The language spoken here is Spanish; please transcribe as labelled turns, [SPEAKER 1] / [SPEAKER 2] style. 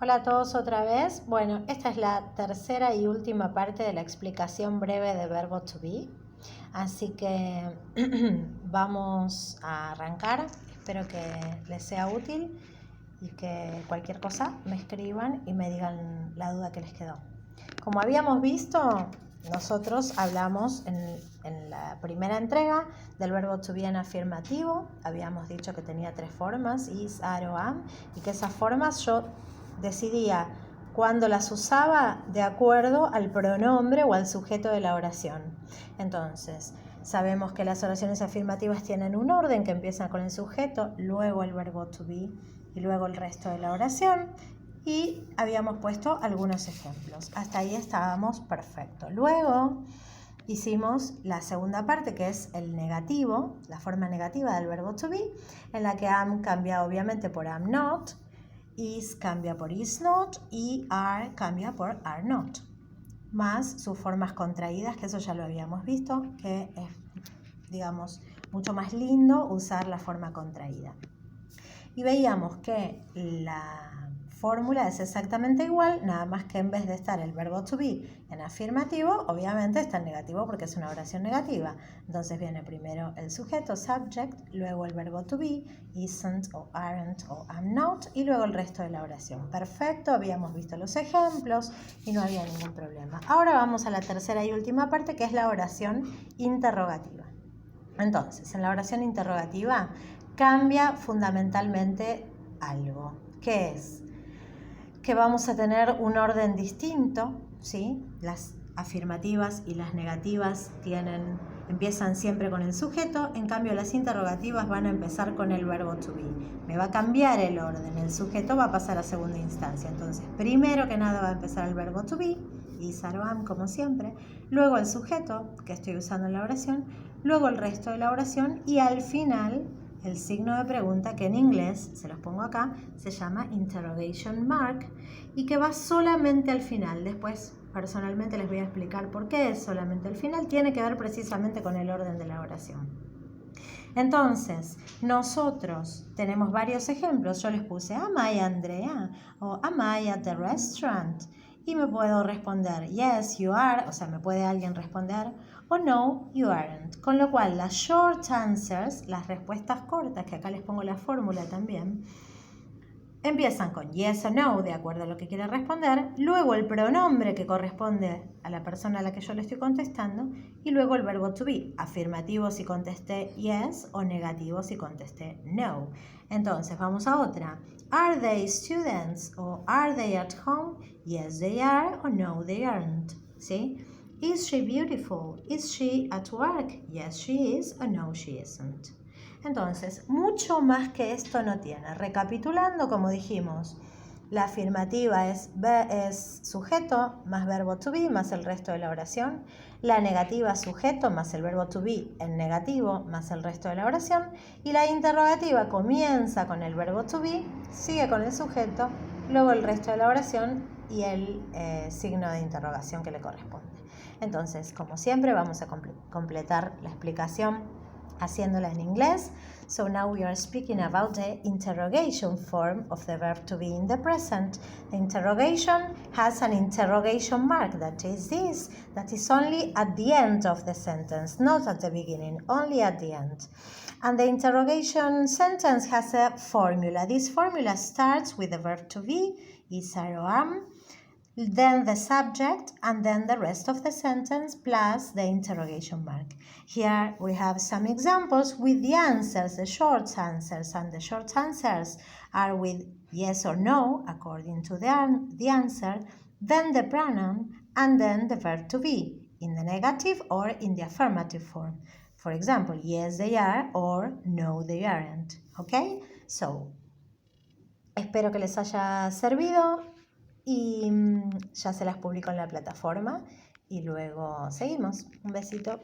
[SPEAKER 1] Hola a todos otra vez. Bueno, esta es la tercera y última parte de la explicación breve de verbo to be. Así que vamos a arrancar. Espero que les sea útil y que cualquier cosa me escriban y me digan la duda que les quedó. Como habíamos visto, nosotros hablamos en la primera entrega del verbo to be en afirmativo. Habíamos dicho que tenía 3 formas, is, are o am, y que esas formas yo decidía cuándo las usaba de acuerdo al pronombre o al sujeto de la oración. Entonces, sabemos que las oraciones afirmativas tienen un orden que empieza con el sujeto, luego el verbo to be y luego el resto de la oración. Y habíamos puesto algunos ejemplos. Hasta ahí estábamos perfecto. Luego hicimos la segunda parte, que es el negativo, la forma negativa del verbo to be, en la que am cambia obviamente por am not, is cambia por is not y are cambia por are not. Más sus formas contraídas, que eso ya lo habíamos visto, que es, digamos, mucho más lindo usar la forma contraída. Y veíamos que la fórmula es exactamente igual, nada más que en vez de estar el verbo to be en afirmativo, obviamente está en negativo porque es una oración negativa. Entonces viene primero el sujeto, subject, luego el verbo to be, isn't o aren't o am not, y luego el resto de la oración. Perfecto, habíamos visto los ejemplos y no había ningún problema. Ahora vamos a la tercera y última parte, que es la oración interrogativa. Entonces, en la oración interrogativa cambia fundamentalmente algo. ¿Qué es? Que vamos a tener un orden distinto, ¿sí? Las afirmativas y las negativas empiezan siempre con el sujeto, en cambio las interrogativas van a empezar con el verbo to be. Me va a cambiar el orden, el sujeto va a pasar a segunda instancia. Entonces, primero que nada va a empezar el verbo to be, is, are, am, como siempre, luego el sujeto, que estoy usando en la oración, luego el resto de la oración y al final el signo de pregunta, que en inglés, se los pongo acá, se llama interrogation mark y que va solamente al final. Después, personalmente, les voy a explicar por qué es solamente al final. Tiene que ver precisamente con el orden de la oración. Entonces, nosotros tenemos varios ejemplos. Yo les puse, am I Andrea? O am I at the restaurant? Y me puedo responder, yes, you are. O sea, me puede alguien responder, o no, you aren't. Con lo cual, las short answers, las respuestas cortas, que acá les pongo la fórmula también, empiezan con yes o no, de acuerdo a lo que quiere responder, luego el pronombre que corresponde a la persona a la que yo le estoy contestando y luego el verbo to be, afirmativo si contesté yes o negativo si contesté no. Entonces, vamos a otra. Are they students o are they at home? Yes, they are o no, they aren't. ¿Sí? Is she beautiful? Is she at work? Yes, she is o no, she isn't. Entonces, mucho más que esto no tiene. Recapitulando, como dijimos, la afirmativa es sujeto más verbo to be más el resto de la oración. La negativa sujeto más el verbo to be en negativo más el resto de la oración. Y la interrogativa comienza con el verbo to be, sigue con el sujeto, luego el resto de la oración y el signo de interrogación que le corresponde. Entonces, como siempre, vamos a completar la explicación haciéndola en inglés. So now we are speaking about the interrogation form of the verb to be in the present. The interrogation has an interrogation mark, that is this, that is only at the end of the sentence, not at the beginning, only at the end. And the interrogation sentence has a formula. This formula starts with the verb to be, is, are, or am, then the subject, and then the rest of the sentence plus the interrogation mark. Here we have some examples with the answers, the short answers, and the short answers are with yes or no according to the answer, then the pronoun, and then the verb to be in the negative or in the affirmative form. For example, yes they are or no they aren't. Okay? So, espero que les haya servido. Y ya se las publico en la plataforma y luego seguimos. Un besito.